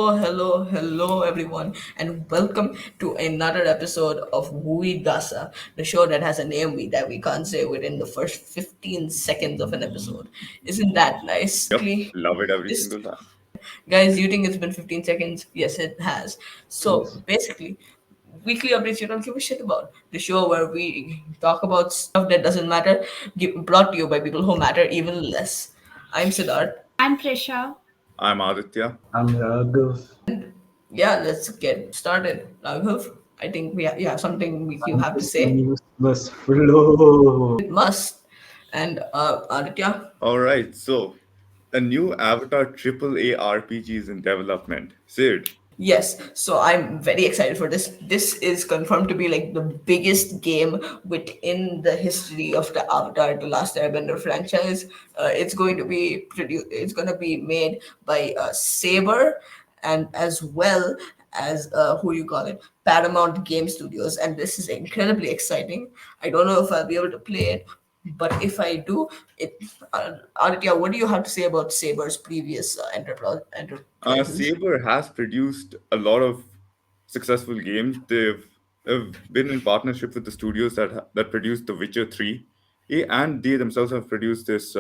Hello, everyone, and welcome to another episode of Wui Dasa, the show that has a name that we can't say within the first 15 seconds of an episode. Isn't that nice? Yep, Basically, love it every this single time. guys, you think it's been 15 seconds? Yes, it has. So Yes, basically, weekly updates you don't give a shit about. The show where we talk about stuff that doesn't matter, brought to you by people who matter even less. I'm Siddharth. I'm Trisha. I'm Aditya. I'm Raghav. Yeah, let's get started. Raghav, I think you have something you have to Fantasy say. news must flow. It must. And Aditya, All right, so a new Avatar AAA RPG is in development. Sid, yes. So I'm very excited for this. This is confirmed to be like the biggest game within the history of the Avatar: The Last Airbender franchise. It's going to be produced. It's going to be made by Saber, and as well as who you call it, Paramount Game Studios. And this is incredibly exciting. I don't know if I'll be able to play it, but if I do, it. Aditya, what do you have to say about Saber's previous enterprises? Saber has produced a lot of successful games. They've been in partnership with the studios that produced The Witcher 3, and they themselves have produced this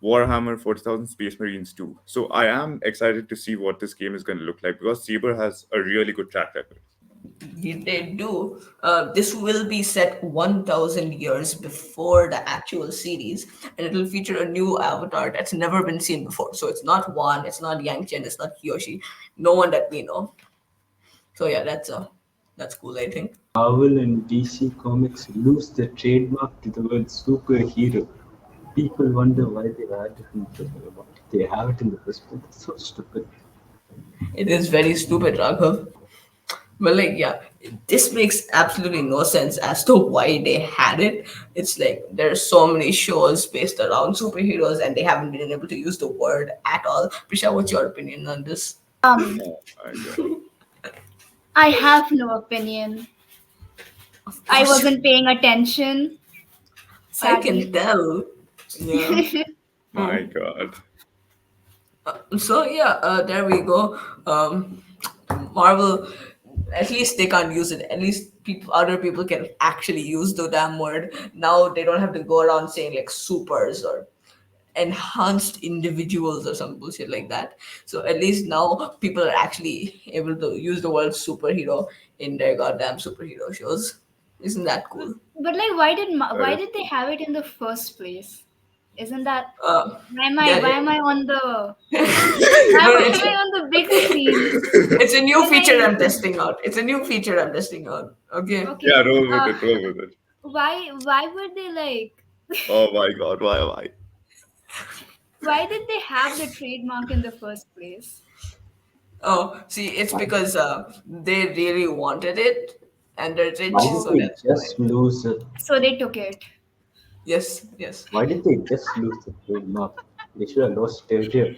Warhammer 40,000 Space Marines 2. So I am excited to see what this game is going to look like because Saber has a really good track record. They do. This will be set 1,000 years before the actual series, and it'll feature a new avatar that's never been seen before. So it's not Wan, it's not Yang Chen, it's not Kyoshi, no one that we know. So yeah, that's cool. I think. Marvel and DC Comics lose their trademark to the word superhero. People wonder why they had it why they have it in the first place. It's so stupid. It is very stupid, Raghav. But like, yeah, this makes absolutely no sense as to why they had it. It's like there's so many shows based around superheroes, and they haven't been able to use the word at all. Prisha, what's your opinion on this? Um, Oh my god. I have no opinion. Of I course, wasn't paying attention, I can sadly. tell. Yeah. My god. So yeah, there we go. Marvel, at least they can't use it. At least other people can actually use the damn word. Now they don't have to go around saying like supers or enhanced individuals or some bullshit like that. So at least now people are actually able to use the word superhero in their goddamn superhero shows. Isn't that cool? But like, That why is did they have it in the first place? Isn't that Uh, why yeah, why am I on the no, why it's am I on the big screen it's a new when feature I I'm testing out. It's a new feature I'm testing out. Okay. Yeah, okay roll with it, roll with it. why would they like Oh my god, why? why did they have the trademark in the first place? Oh, see, it's because they really wanted it and they're Why rich, did so they that's why. just lose it? So they took it. Yes, yes. Why did they just lose the trademark? They should have lost it earlier.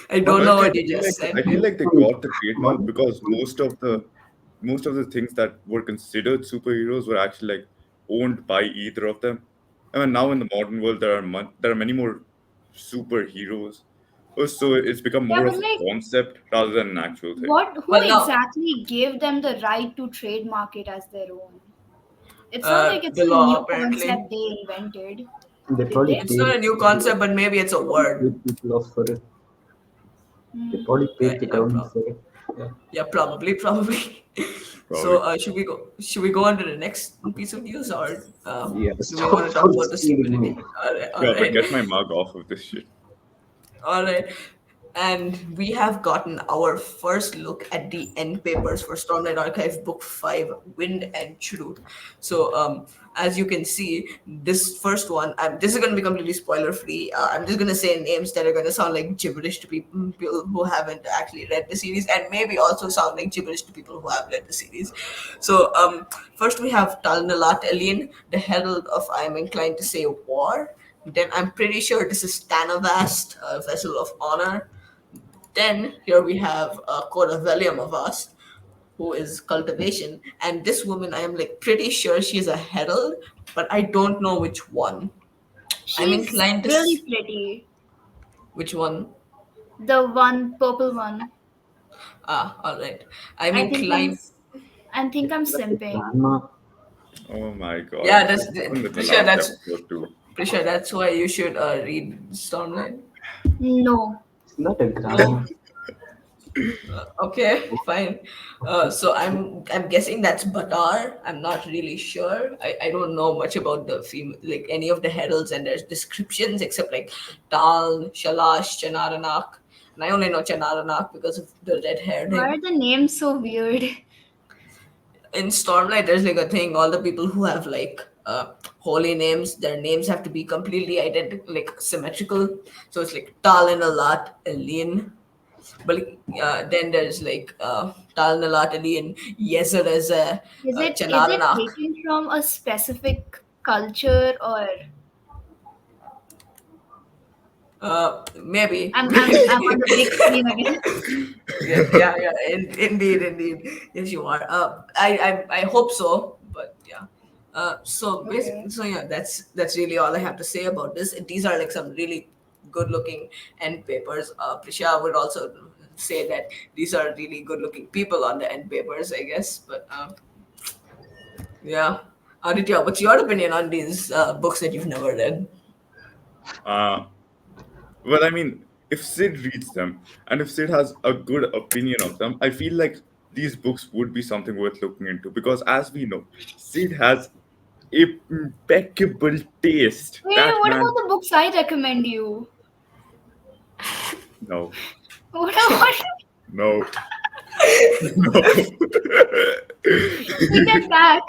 I don't know Honestly, what you just I said. feel like they got the trademark because most of the things that were considered superheroes were actually like owned by either of them. I mean, now in the modern world, there are many more superheroes. So it's become Yeah, more but of a like concept rather than an actual thing. who Well, now, exactly gave them the right to trademark it as their own? It's not like it's the a law new apparently. concept they invented, They did probably they? It's not paid a new concept, but maybe it's a word. people off for it. They Hmm. probably Yeah, paid the yeah, government for it. Yeah. yeah, probably. So, Probably. should we go? Should we go on to the next piece of news, or Yeah, do we want stop to talk full about the speeding stupidity? me. All Yeah, but right. get my mug off of this shit. All right. And we have gotten our first look at the end papers for Stormlight Archive Book 5, Wind and Truth. So, as you can see, this first one, this is going to be completely spoiler free. I'm just going to say names that are going to sound like gibberish to people who haven't actually read the series, and maybe also sound like gibberish to people who have read the series. So, first we have Talnalat Elin, the herald of, I'm inclined to say, war. Then I'm pretty sure this is Tanavast, a vessel of honor. Then here we have Cora Velium of us, who is cultivation. And this woman, I am like pretty sure she's a herald, but I don't know which one. I'm She's inclined to really pretty. which one. The one purple one. Ah, all right. I I mean, think I'm climb. I think I'm Like a simping. grandma. Oh my god, Yeah, this that's happened in the pretty sure last that's episode too. pretty sure that's why you should read Stormlight. No. It's not a grandma. No. Okay, fine. So I'm guessing that's Batar. I'm not really sure. I don't know much about the female, like any of the heralds and their descriptions except like Tal, Shalash, Chanaranak. And I only know Chanaranak because of the red hair Why thing. are the names so weird? In Stormlight, there's like a thing. All the people who have like holy names, their names have to be completely identical, like symmetrical. So it's like Tal and Alat, Elin. But like, then there's like Tal Nalat Elin, Yezer as a Is it Chanaranak. taken from a specific culture, or Maybe. I'm on the big screen again? Yeah, yeah, yeah. Indeed, indeed. Yes, you are. I hope so. But yeah. So Okay. basically, so yeah, that's really all I have to say about this. These are like some really good-looking end papers. Prisha would also say that these are really good-looking people on the end papers, I guess. But yeah, Aditya, what's your opinion on these books that you've never read? Uh, well, I mean, if Sid reads them and if Sid has a good opinion of them, I feel like these books would be something worth looking into because, as we know, Sid has impeccable taste. Wait, That what man, about the books I recommend you? no, What about no, no. take that back?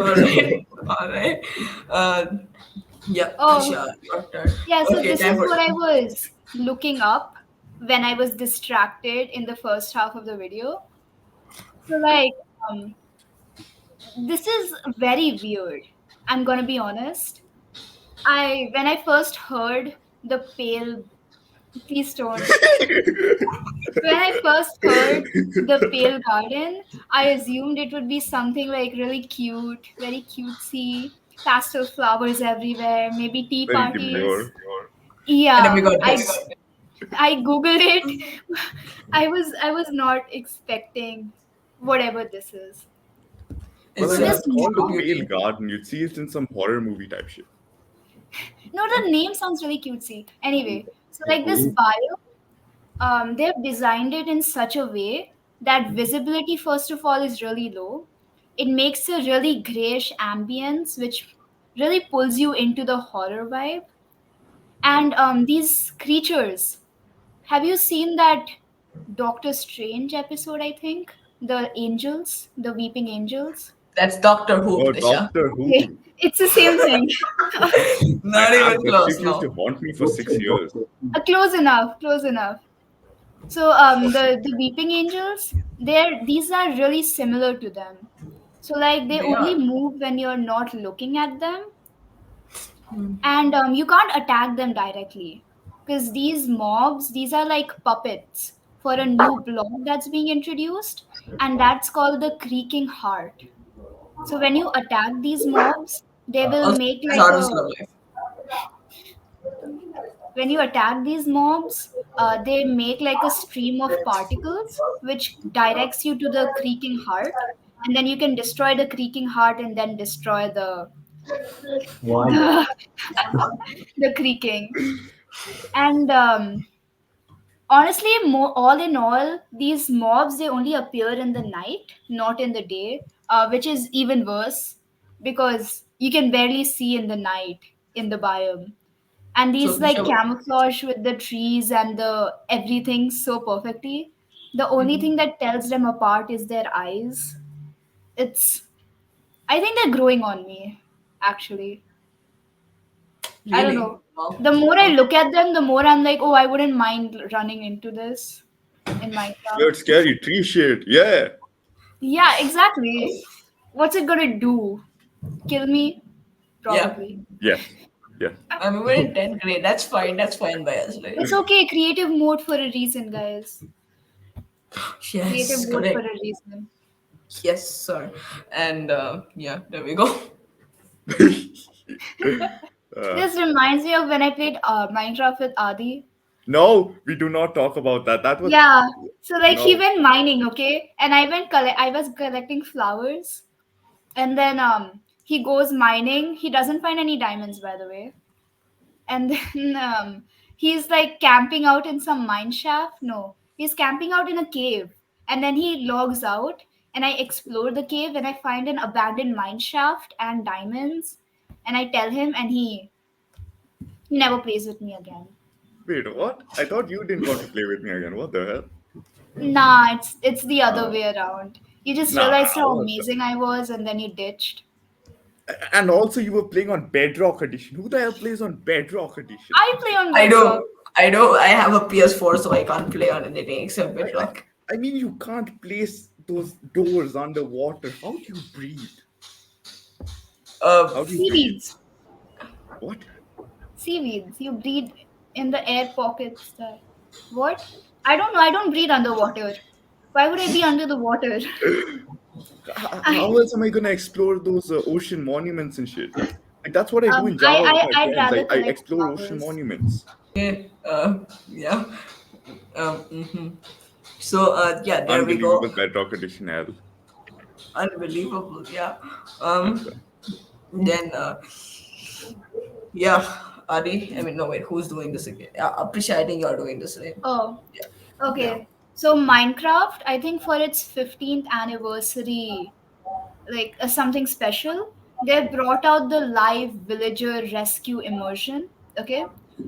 All right, all right. Uh, yeah, Oh, Prisha, your turn. yeah, so Okay, this time is for what I was looking up when I was distracted in the first half of the video. So like um this is very weird. I'm gonna be honest. I when I first heard the pale please don't. When I first heard the pale garden, I assumed it would be something like really cute, very cutesy, pastel flowers everywhere, maybe tea Very parties. demure. and then we Yeah, got I this. I googled it. I was not expecting whatever this is. Well, I It's So mean, this it's called the True mob, Pale Beauty. Garden. You'd see it in some horror movie type shit. no, the name sounds really cutesy. Anyway, so Like, like this bio, they've designed it in such a way that visibility, first of all, is really low. It makes a really grayish ambience, which really pulls you into the horror vibe. And these creatures, have you seen that Doctor Strange episode? I think the angels, the weeping angels. That's Doctor Who, Oh, Prisha. Doctor Okay, Who. it's the same thing. I Not have. even That close, shit used to no. haunt me for what's a 6 years. doctor? Close enough, close enough. So the weeping angels, these are really similar to them. So like they They only are. move when you're not looking at them, and you can't attack them directly because these mobs, these are like puppets for a new block that's being introduced, and that's called the creaking heart. So when you attack these mobs, they will Also, make there's like Harvest a Love Life. when you attack these mobs, they make like a stream of particles which directs you to the creaking heart, and then you can destroy the creaking heart and then destroy Why? the, the creaking. And honestly, all in all, these mobs they only appear in the night, not in the day, which is even worse because you can barely see in the night in the biome. And So, these like Prisha, camouflage with the trees and the everything so perfectly. The only thing that tells them apart is their eyes. It's I think they're growing on me, actually. I don't really? know. Wow. The more I Okay. look at them, the more I'm like, oh, I wouldn't mind running into this in Minecraft. Weird, scary tree shit. Yeah. Yeah, exactly. What's it gonna do? Kill me? Yeah. Probably. Yes. Yes. I mean, we're in 10th grade. That's fine. That's fine by us, right? It's okay. Creative mode for a reason, guys. Creative Yes, mode for correct. a reason. Yes, sir. And yeah, there we go. uh, This reminds me of when I played Minecraft with Adi. No, we do not talk about that. That was Yeah. So like he no. went mining, okay? And I was collecting flowers. And then he goes mining. He doesn't find any diamonds, by the way. And then he's like camping out in some mine shaft. No, he's camping out in a cave. And then he logs out, and I explore the cave, and I find an abandoned mine shaft and diamonds. And I tell him, and he never plays with me again. Wait, what? I thought you didn't want to play with me again. What the hell? Nah, it's the other Uh, way around. You just nah, realized how what the... amazing I was, and then you ditched. And also, you were playing on Bedrock Edition. Who the hell plays on Bedrock Edition? I play on I Bedrock. know, I know. I have a PS4, so I can't play on anything except I, I, Bedrock. I mean, you can't place those doors underwater. How do you breathe? Uh, How do you breathe? Seaweeds. What? Seaweeds. You breathe in the air pockets. That what? I don't know. I don't breathe underwater. Why would I be under the water? I How else am I gonna explore those ocean monuments and shit? Like that's what I do in Java with my I'd friends. I, rather I collect explore ocean flowers. monuments. okay. Yeah. So yeah, there we Unbelievable go. Bedrock Edition L. Unbelievable. Yeah. That's Um. Then yeah, Adi. I mean, no wait. Who's doing this again? Appreciate. I think you're doing this, right? Oh, Yeah. Yeah. okay. So Minecraft, I think for its 15th anniversary, like something special, they brought out the live villager rescue immersion. Okay,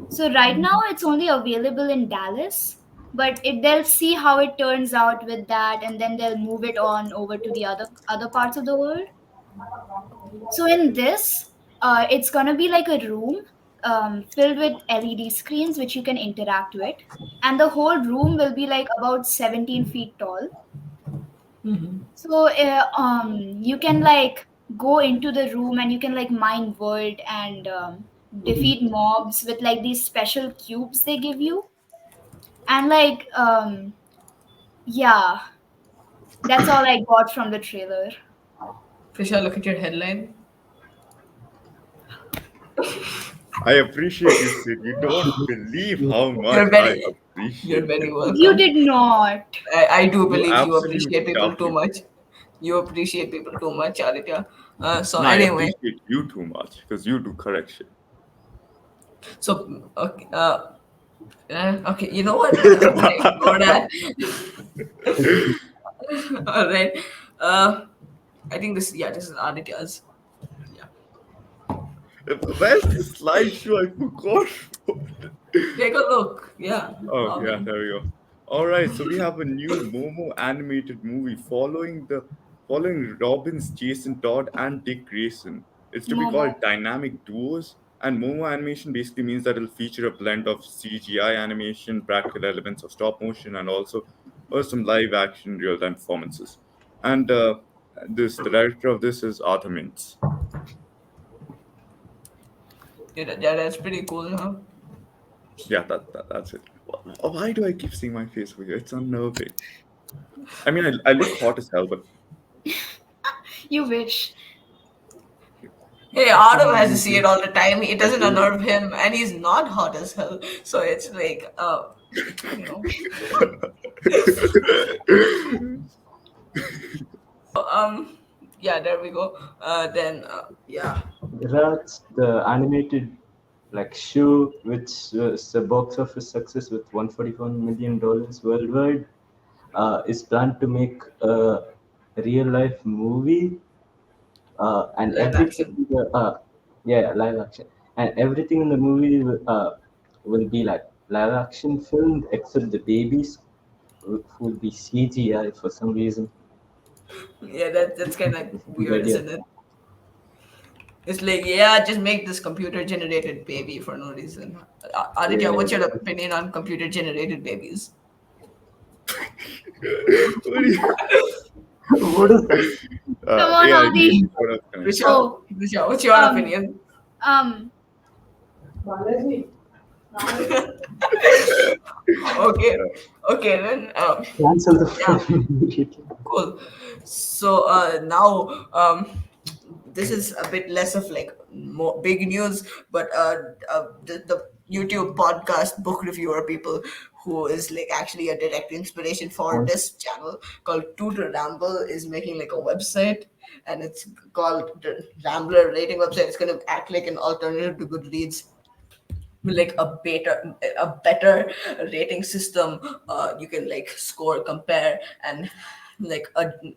so right now it's only available in Dallas, but they'll see how it turns out with that, and then they'll move it on over to the other parts of the world. So in this, it's gonna be like a room filled with LED screens which you can interact with, and the whole room will be like about 17 feet tall. So you can like go into the room, and you can like mine wood and defeat mobs with like these special cubes they give you, and like yeah, that's all I got from the trailer. Prisha, look at your headline. I appreciate you, Sid. You don't believe how much You're I very, you're appreciate very you. You welcome. did not. I do You believe you absolute appreciate people too ducky. much. You appreciate people too much, Aditya. So No, I anyway, appreciate you too much because you do correct shit. so okay, okay. You know what? I'm gonna ignore that. All right. Uh, I think this. Yeah, this is Aditya's. Yeah. Where's the slideshow? I forgot. Take a look. Yeah. Oh yeah, Um, there we go. All right, so we have a new Momo animated movie following Robbins, Jason Todd, and Dick Grayson. It's to be Momo. called Dynamic Duos, and Momo animation basically means that it'll feature a blend of CGI animation, practical elements of stop motion, and also some live action real time performances. And the director of this is Arthur Mintz. yeah, that's pretty cool, huh? Yeah, that's it. Why do I keep seeing my face over here? It's unnerving. I mean, I look hot as hell, but You wish. Hey, Adam has to see it all the time. It doesn't unnerve him, and he's not hot as hell. So it's like, you know. Yeah, there we go. Then, yeah. Grad, the animated like show, which was a box office success with $141 million worldwide, is planned to make a real life movie, and Live everything action. yeah, live action, and everything in the movie will be like live action filmed except the babies who will be CGI for some reason. Yeah, that's kind of It's a good weird, idea. isn't it? It's like, yeah, just make this computer generated baby for no reason. Aditya, Yeah. what's your opinion on computer generated babies? what do you, What is that? Come on, AI Adi. babies, what else can I say? Risha, Oh, Risha, what's your um, opinion? um, Okay, okay, then, Cancel the yeah. film immediately. Cool. So now this is a bit less of like more big news, but the YouTube podcast book reviewer people who is like actually a direct inspiration for On this channel called Tutor Ramble is making like a website, and it's called the Rambler rating website. It's gonna act like an alternative to Goodreads, like a better rating system. You can like score, compare, and like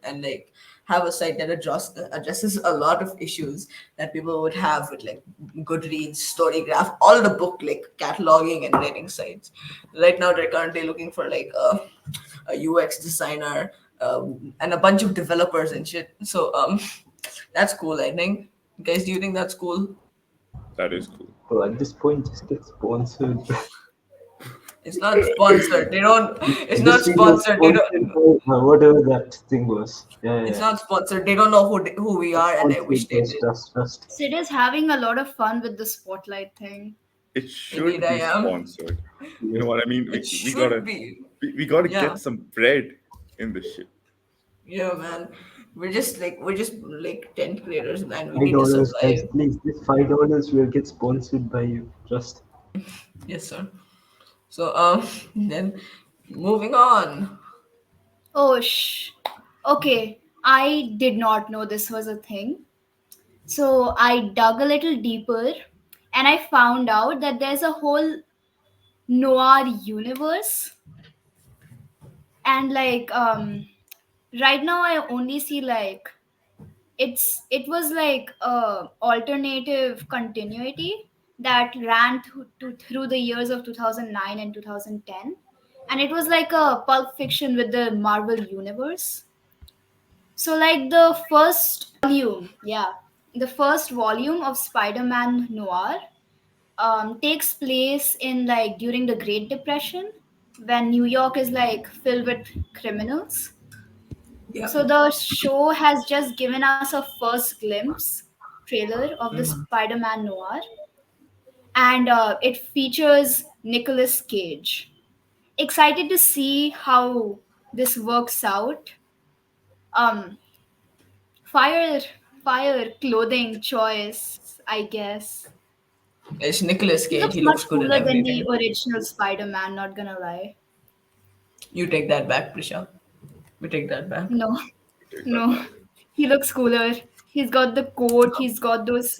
and like have a site that addresses a lot of issues that people would have with like Goodreads, Storygraph, all the book like cataloging and rating sites. Right now they're currently looking for like a UX designer, and a bunch of developers and shit. So that's cool, I think. Guys, do you think that's cool? That is cool. so at this point, just get sponsored. It's not sponsored. They don't. It's not This thing was sponsored. They sponsored don't. by whatever that thing was. Yeah, yeah, It's yeah. not sponsored. They don't know who we are, and I wish Sponsored, they trust, did. trust, trust. Sid is having a lot of fun with the spotlight thing. It Indeed, should I be am. sponsored. You know Yes. what I mean? It We should gotta be. we gotta Yeah, get some bread in this shit. yeah, man. We're just like tent creators, man. We need to $5, guys, survive. please. This $5 will get sponsored by you. Trust. Yes, sir. So then moving on. Oh, okay. I did not know this was a thing. So I dug a little deeper and I found out that there's a whole noir universe. And right now I only see like it was like a alternative continuity that ran through the years of 2009 and 2010, and it was like a pulp fiction with the Marvel universe. So like the first volume, yeah, the first volume of Spider-Man Noir takes place in like during the Great Depression, when New York is like filled with criminals. Yeah. So the show has just given us a first glimpse trailer of the Spider-Man Noir, and it features Nicolas Cage. Excited to see how this works out. Um, fire, fire clothing choice, I guess. It's Nicolas He Cage. looks He much looks good in cooler than the everything. original Spider-Man. Not gonna lie. You take that back, Prisha. We take that back. No, Take that no, back. he looks cooler. He's got the coat. He's got those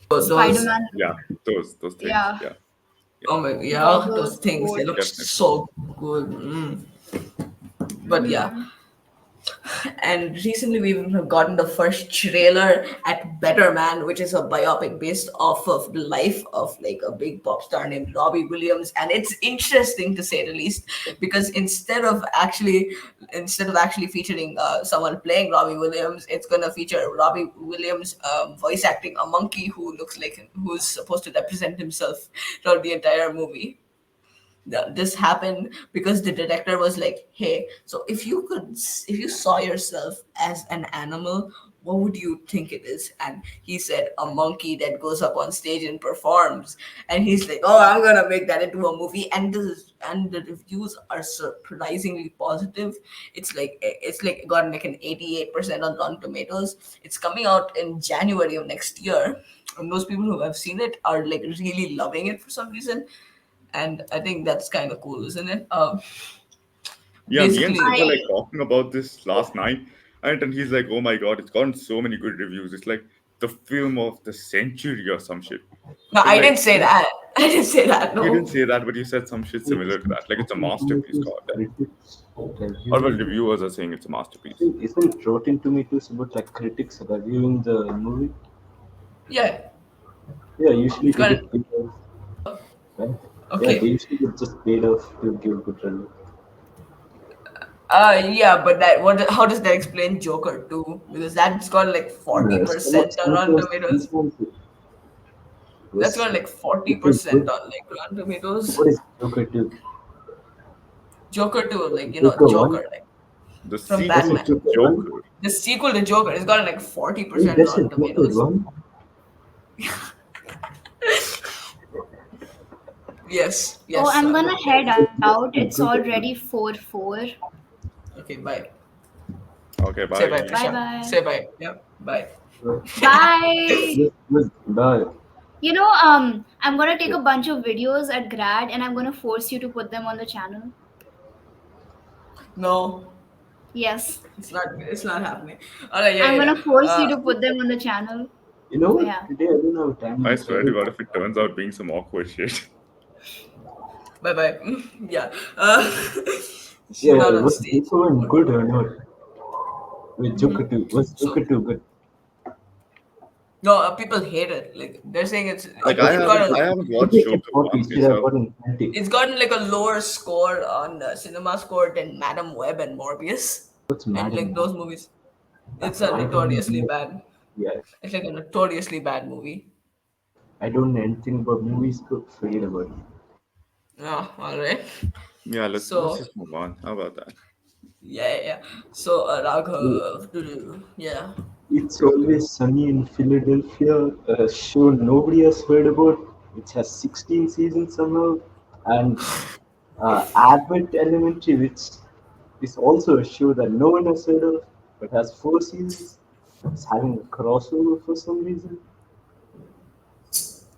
Those. Spider-Man. Yeah, those things. Yeah, Yeah, yeah, Oh my. Yeah, those goggles, things. They coat. look definitely. so good. But yeah, Mm-hmm. and recently we've gotten the first trailer at Better Man, which is a biopic based off of the life of like a big pop star named Robbie Williams, and it's interesting to say the least because instead of actually featuring someone playing Robbie Williams, it's gonna feature Robbie Williams voice acting a monkey who's supposed to represent himself throughout the entire movie. This happened because the director was like, hey, so if you saw yourself as an animal, what would you think it is? And he said a monkey that goes up on stage and performs. And he's like, oh, I'm gonna make that into a movie. And the reviews are surprisingly positive. It's like gotten like an 88% on Rotten Tomatoes. It's coming out in January of next year, and those people who have seen it are like really loving it for some reason, and I think that's kind of cool, isn't it? Yeah, me and Sid Basically, were I like talking about this last night, and he's like, "Oh my god, it's gotten so many good reviews. It's like the film of the century or some shit." no, And I like, didn't say that. I didn't say that. you didn't No, say that, but you said some shit It's similar to that. Like it's a Rotten masterpiece, Tomatoes god damn. critics Or well, reviewing. reviewers are saying it's a masterpiece. Isn't Rotten Tomatoes about like critics reviewing the movie? yeah, Yeah, usually it's they gonna. get paid off, right? Yeah, they Okay, usually get just paid off to give good review. yeah, but that what? How does that explain Joker 2? Because that's got like forty Some percent on some Rotten was Tomatoes. sometimes it That's was got like forty little percent good. on like Rotten Tomatoes. What is Joker 2? Joker 2, like Joker 1? Joker, like The from Was sequel it Batman. to Joker 1? Joker. The sequel to Joker has got like forty Wait, percent that's a Rotten Joker Tomatoes. 1? Yes, Oh, yes, I'm son. gonna head out. It's Joker already 2. 4:04. Okay, bye. Okay, Say bye, bye. Bye Prisha. bye. Say bye. Yep, bye. Uh, Bye. Bye. I'm gonna take a bunch of videos at Grad and I'm gonna force you to put them on the channel. No, Yes. it's not happening. All right, yeah, I'm yeah, gonna yeah. force you to put them on the channel. You know So what? yeah. Today I don't have time I to swear to study. God, if it turns out being some awkward shit. Bye bye. Yeah. She's Yeah, not on was stage Beethoven anymore. good or not? With Joker 2. Was So Joker 2 good? no, people hate it. Like they're saying I Like it, thought it got a, I haven't if watched they kept Joker 40, 1 should have myself. gotten 20. it's gotten like a lower score on cinema score than Madam Web and Morbius, What's and like Madden? those movies. It's a I don't notoriously know. bad. Yeah, It's like a notoriously bad movie. I don't know anything about movies, but forget about it. Oh, all right. Yeah, let's So just move on. How about that? yeah, yeah, yeah. So Well, Raghav, yeah. It's Always Sunny in Philadelphia, a show nobody has heard about, which has 16 seasons somehow, and Abbott Elementary, which is also a show that no one has heard of, but has 4 seasons. It's having a crossover for some reason.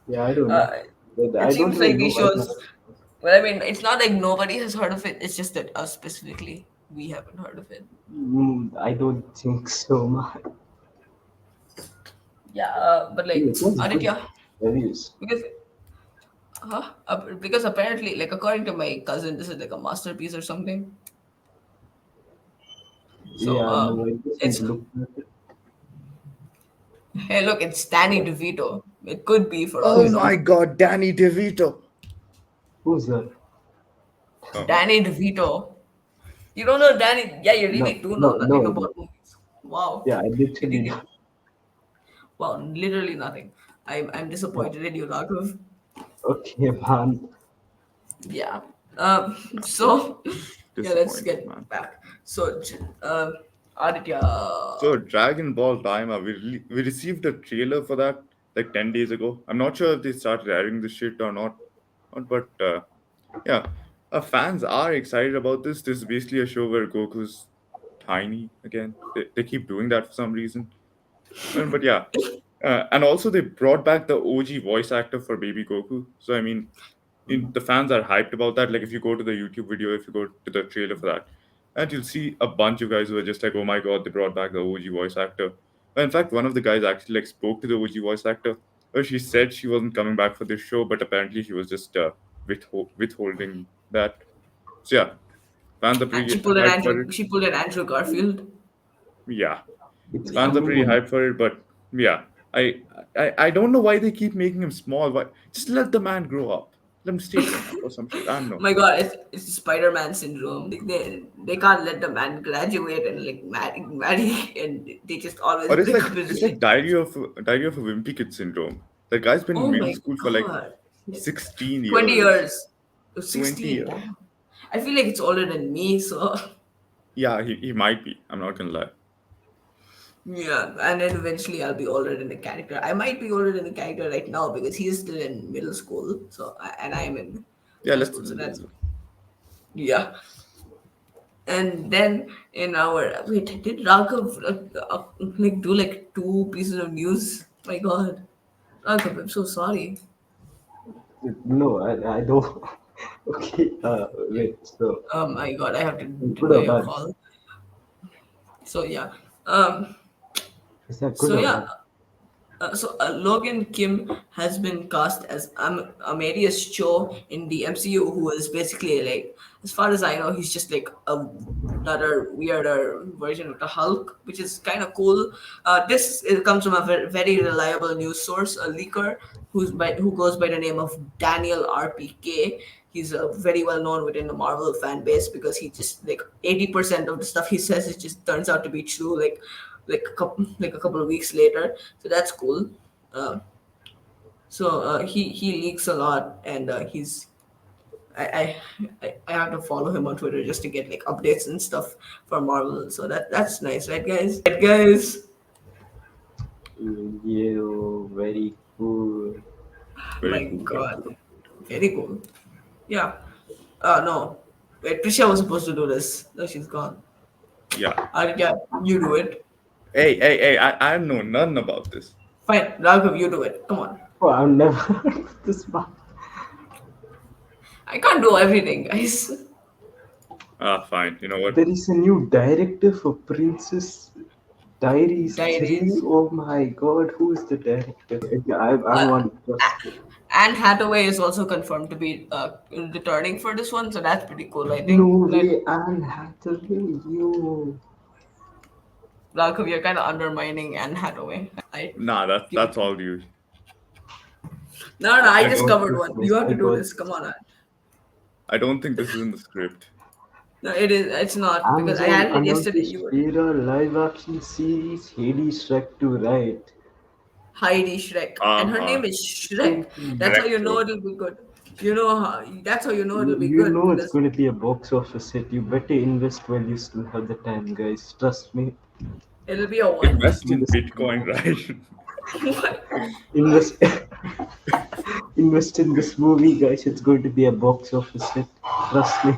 Yeah, I don't know. Uh, But it I don't seems like even know these why shows. that. Well, I mean, it's not like nobody has heard of it. It's just that us specifically, we haven't heard of it. I don't think so, man. Yeah, but like It was good Aditya, reviews. because because apparently, like according to my cousin, this is like a masterpiece or something. So Yeah, no, I just need it's to look at it. hey, look, it's Danny DeVito. It could be for all Oh you my know. God, Danny DeVito. Who's that? Uh-huh. Danny DeVito. You don't know Danny? Yeah, you really No, do know no, nothing no, no. about movies. Wow. Yeah, I literally don't. Wow, literally nothing. I'm Yeah. disappointed in you, Raghav. Okay, man. Yeah. Yeah. So yeah, let's Disappointed, get man. back. So Aditya. So Dragon Ball Daima, we received a trailer for that like 10 days ago. I'm not sure if they started airing this shit or not, but yeah, fans are excited about this. This is basically a show where Goku's tiny again. They keep doing that for some reason. But yeah, and also they brought back the OG voice actor for Baby Goku. So I mean, the fans are hyped about that. Like if you go to the YouTube video, if you go to the trailer for that, and you'll see a bunch of guys who are just like, "Oh my god, they brought back the OG voice actor." In fact, one of the guys actually like spoke to the OG voice actor. She said she wasn't coming back for this show, but apparently she was just withholding that. So yeah, fans are And pretty hyped for it. She pulled an Andrew Garfield. Yeah, It's Yeah. fans are coming pretty in. hyped for it, but yeah, I, I don't know why they keep making him small. Why just let the man grow up? Let him stay grown up or some shit. I don't know. My God, it's the Spider-Man syndrome. Like they can't let the man graduate and like marry, and they just always Or break up his it's like relationship. Diary of a Wimpy Kid syndrome. That guy's been in Oh middle my school for like God, 16 20 years, years, 20 16. years. Damn, I feel like it's older than me. So Yeah, he might be. I'm not gonna lie. yeah, and then eventually I'll be older than the character. I might be older than the character right now because he's still in middle school. So and I'm in Yeah, high let's school. So leave that's it. yeah. And then in our wait, did Raghav like do like two pieces of news? My God, Raghav, I'm so sorry. No, I don't. Okay, wait. So, Oh my God, I have to good or deny your bad? call. So yeah, um, Is that good so or yeah, bad? Logan Kim has been cast as Amadeus Cho in the MCU, who is basically like, as far as I know, he's just like another weirder version of the Hulk, which is kind of cool. This it comes from a very reliable news source, a leaker who goes by the name of Daniel RPK. He's very well known within the Marvel fan base because he just like 80% of the stuff he says it just turns out to be true. Like a couple of weeks later, so that's cool. Uh, he leaks a lot, and I, I have to follow him on Twitter just to get like updates and stuff for Marvel. So that's nice, right, guys? Right, guys. You very cool. Very My cool, very God, cool. very cool. Yeah. No. Wait, Trisha was supposed to do this. No, she's gone. Yeah. Yeah, you do it. Hey, I know nothing about this. Fine, Raghav, you do it. Come on. Oh, I've never heard of this one. I can't do everything, guys. Ah, fine. You know what? There is a new director for Princess Diaries 3. Diaries. Oh my god, who is the director? I Uh, want to trust it. Anne Hathaway is also confirmed to be returning for this one, so that's pretty cool, I No think. Like, way, Anne Hathaway, yo. Raghav, you're kind of undermining Anne Hathaway. I Nah, give it that's to you. all you. No, no, I I just don't. Got covered this, one. guys. You have I to do got this. Come this. on, Anne. I don't think this is in the script. No, it is. It's not because I Amazon had it yesterday. announces You were Fera live action series Hades Shrek to write. Heidi Shrek, and her name is Shrek. Same thing. That's how Correct. you know So it'll be good. You know how. That's how you know it'll be You good know it's because going to be a box office hit. You better invest while you still have the time, guys. Trust me. it'll be a what? invest in Invest Bitcoin, now. right? What? Invest, invest in this movie, guys. It's going to be a box office hit. Trust me.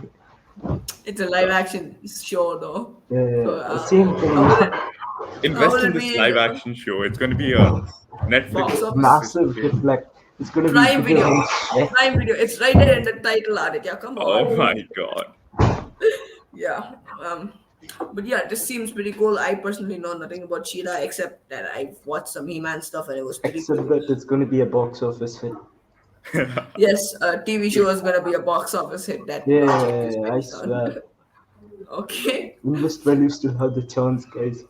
It's a live action show though. So Same thing. how will it? How Invest will in it this be in live the action show. It's going to be a Netflix box office? Massive hit. hit. Like it's going to be Prime bigger than Video. Shrek. Prime Video. It's right there in the title, Aditya. Come Oh on. my god. Yeah. But yeah, this seems pretty cool. I personally know nothing about Sheila except that I've watched some He-Man stuff and it was pretty Except cool. that it's going to be a box office hit. Yes, a TV show is gonna be a box office hit. That logic is Yeah, I very done. swear. Okay. Invest when you still have the chance, guys.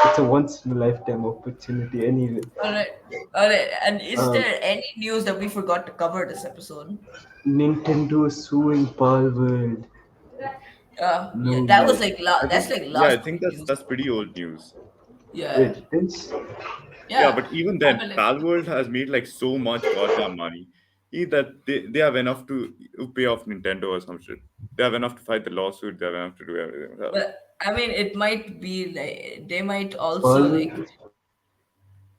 It's a once in a lifetime opportunity, anyway. All right. All right. And is Um, there any news that we forgot to cover this episode? Nintendo suing Palworld. No Yeah, that was way. like I that's think like yeah, I last think week news. that's pretty old news. Yeah. Wait, it is? Yeah, Yeah. but even I then, mean, like, Palworld has made like so much goddamn money. That they have enough to pay off Nintendo or some shit. They have enough to fight the lawsuit. They have enough to do everything else. but I mean, it might be like they might also like, Palworld,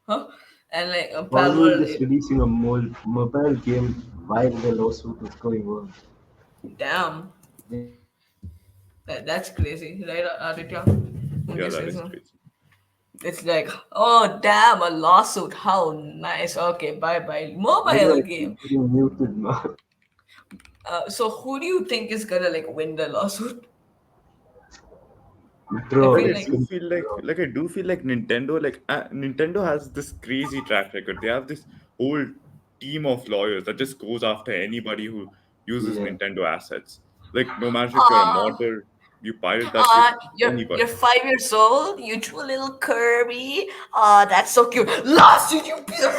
huh? And like Palworld Palworld, is releasing a mobile game while the lawsuit is going on. damn, Yeah. that's crazy, right, Aditya? Would Yeah, you that say is so? crazy. It's like, oh damn, a lawsuit. How nice. Okay, bye bye. Why do Mobile I game. keep getting muted, man? So who do you think is gonna like win the lawsuit? I But Bro, feel I it's like do gonna feel be draw. I do feel like Nintendo has this crazy track record. They have this whole team of lawyers that just goes after anybody who uses Yeah. Nintendo assets. Like no matter if you're a modder, you pirate that shit, You're anybody. 5 years old. You drew a little Kirby. That's so cute. Lawsuit, you piece of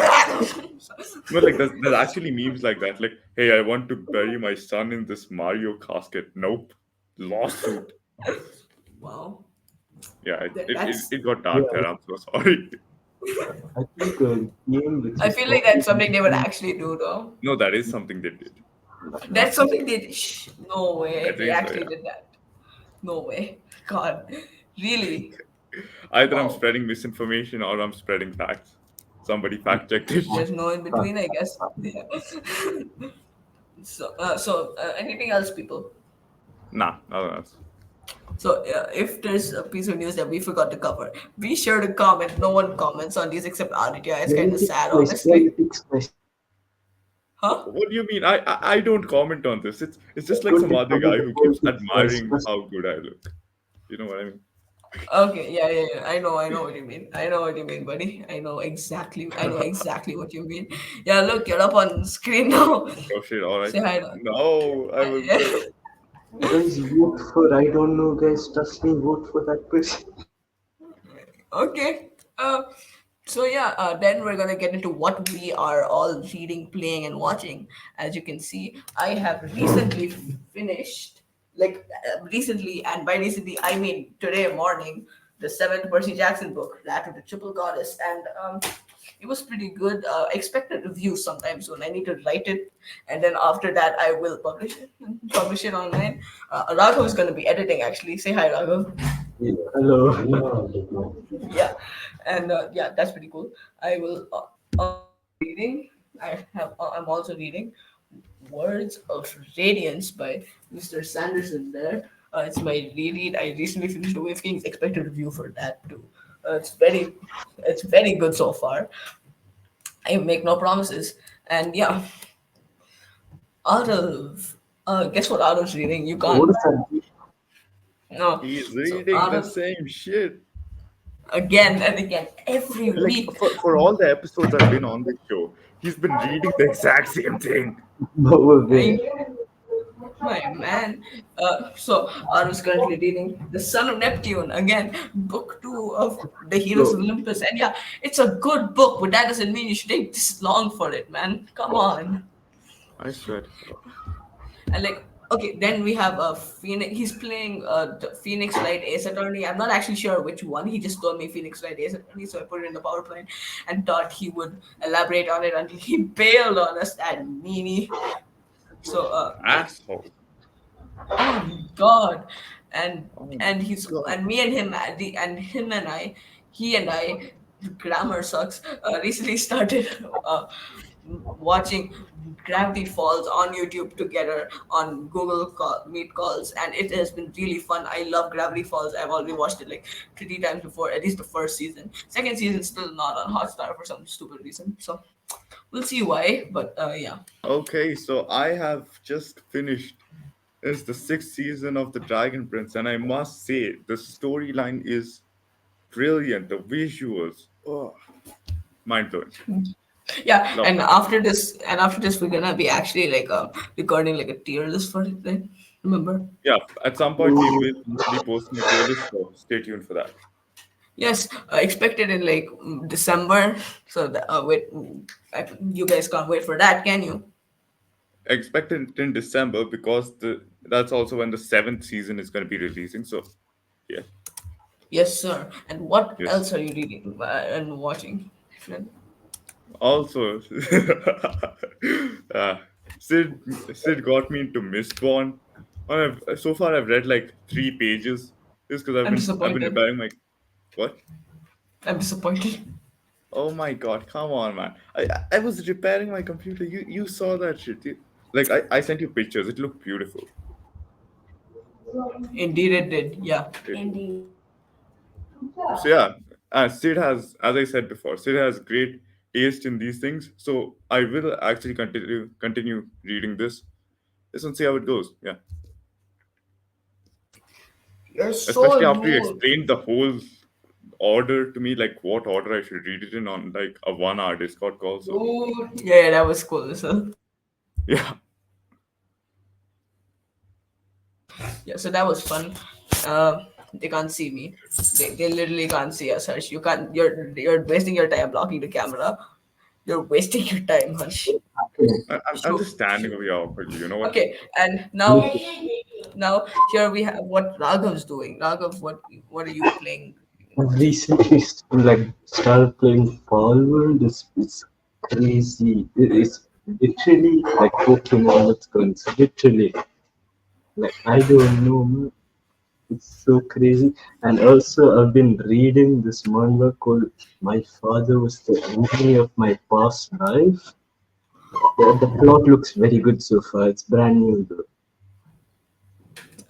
No, like there's actually memes like that. Like, hey, I want to bury my son in this Mario casket. Nope. Lawsuit. Wow, Yeah, that's. it got Yeah, dark there. I'm so sorry. I think a game which I is feel like that's popular something they would actually do, though. No, that is something they did. That's something they. Shh, no I way. They think so, actually yeah. did that. No way. God, really? Either I'm Wow. spreading misinformation or I'm spreading facts. Somebody fact check this shit. There's no in between, I guess. Yeah. So, anything else, people? Nah, nothing else. So, if there's a piece of news that we forgot to cover, be sure to comment. No one comments on these except Aditya. It's kind of sad, honestly. Politics, guys. Huh? What do you mean? I don't comment on this. It's just like Going some to other cover guy the who keeps politics, guys. admiring Trust how good I look. You know what I mean? Okay, yeah. I know what you mean. I know what you mean, buddy. I know exactly what you mean. Yeah, look, you're up on screen now. Oh shit! All right. Say hi. No, I will Yeah. quit. Guys, vote for I don't know, guys. Trust me, vote for that person. Okay. So yeah, then we're gonna get into what we are all reading, playing, and watching. As you can see, I have recently finished, recently, and by recently I mean today morning, the seventh Percy Jackson book, That of the Triple Goddess, and it was pretty good. Expect a review sometime soon. I need to write it, and then after that, I will publish it online. Raghav is gonna be editing. Actually, say hi, Raghav. Yeah, hello. Yeah, and yeah, that's pretty cool. I will also be reading. I'm also reading Words of Radiance by Mr. Sanderson. There, it's my reread. I recently finished the Wave Kings. Expect a review for that too. It's very good so far. I make no promises. And yeah, Arav, guess what Arav's reading? You What can't. is that? No. He's So reading the Arav, same shit. again and again, every Like week. for all the episodes I've been on this show, he's been reading the exact same thing. No way. I, my man. So Arav's currently reading The Son of Neptune, again, book two of The Heroes of Bro, Olympus. And yeah, it's a good book, but that doesn't mean you should take this long for it, man. Come on. I swear. And like, okay, then we have Phoenix. He's playing the Phoenix Light Ace Attorney. I'm not actually sure which one. He just told me Phoenix Light Ace Attorney, so I put it in the PowerPoint and thought he would elaborate on it until he bailed on us at Meanie. So like, Asshole. oh God, and Oh and my he's god. and me and him and him and I, he and I, grammar sucks. Recently started watching Gravity Falls on YouTube together on Meet calls, and it has been really fun. I love Gravity Falls. I've already watched it like 3 times before, at least the first season. Second season still not on Hotstar for some stupid reason. So we'll see why. But yeah. Okay, so I have just finished. It's the sixth season of The Dragon Prince, and I must say the storyline is brilliant. The visuals, oh, mind blowing. Yeah, Love and that. after this, we're gonna be actually like recording like a tier list for it, right? Remember? Yeah, at some point we will be posting a tier list, so stay tuned for that. Yes, expected in like December. So wait, you guys can't wait for that, can you? Expect it in December because that's also when the seventh season is going to be releasing. So, yeah, Yes, sir. And what yes. else are you reading and watching? Friend? Also, uh, Sid Sid got me into Mistborn. So far I've read like 3 pages. Just because I'm I've been disappointed. repairing my what? I'm disappointed. Oh my god, come on, man! I was repairing my computer. You saw that shit. Like I sent you pictures. It looked beautiful. Indeed, it did. Yeah. It, Indeed. so yeah, Sid has, as I said before, Sid has great taste in these things. So I will actually continue reading this and see how it goes. Yeah, You're so especially after you rude. explained the whole order to me, like what order I should read it in on like a 1 hour Discord call. So Rude. Yeah, that was cool. So yeah, yeah, so that was fun. They can't see me. They literally can't see us, Harsh. You can't. You're wasting your time blocking the camera. You're wasting your time, Harsh. I'm So just standing over here awkwardly. You know what? okay, and now here we have what Raghav's doing. Raghav, what are you playing? I've Watching? recently like started playing Forward. It's crazy. It's literally like Pokemon. It's going. It's literally like I don't know, man. It's so crazy. And also, I've been reading this manga called "My Father Was the Enemy of My Past Life." The plot looks very good so far. It's brand new though.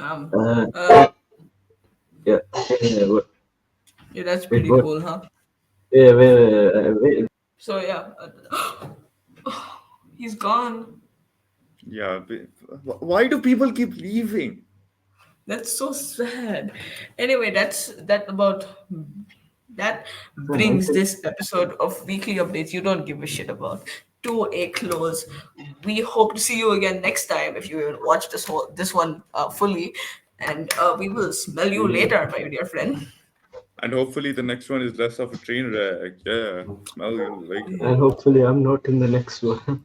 Um, Uh, uh, yeah, yeah, what, yeah, that's wait, pretty what? cool, huh? Yeah, wait. So yeah, he's gone. Yeah. Why do people keep leaving? That's so sad. Anyway, that brings this episode of Weekly Updates you don't give a shit about to a close. We hope to see you again next time if you watch this one fully, and we will smell you later, my dear friend. And hopefully the next one is less of a train wreck. Yeah. Smell you later. And hopefully, I'm not in the next one.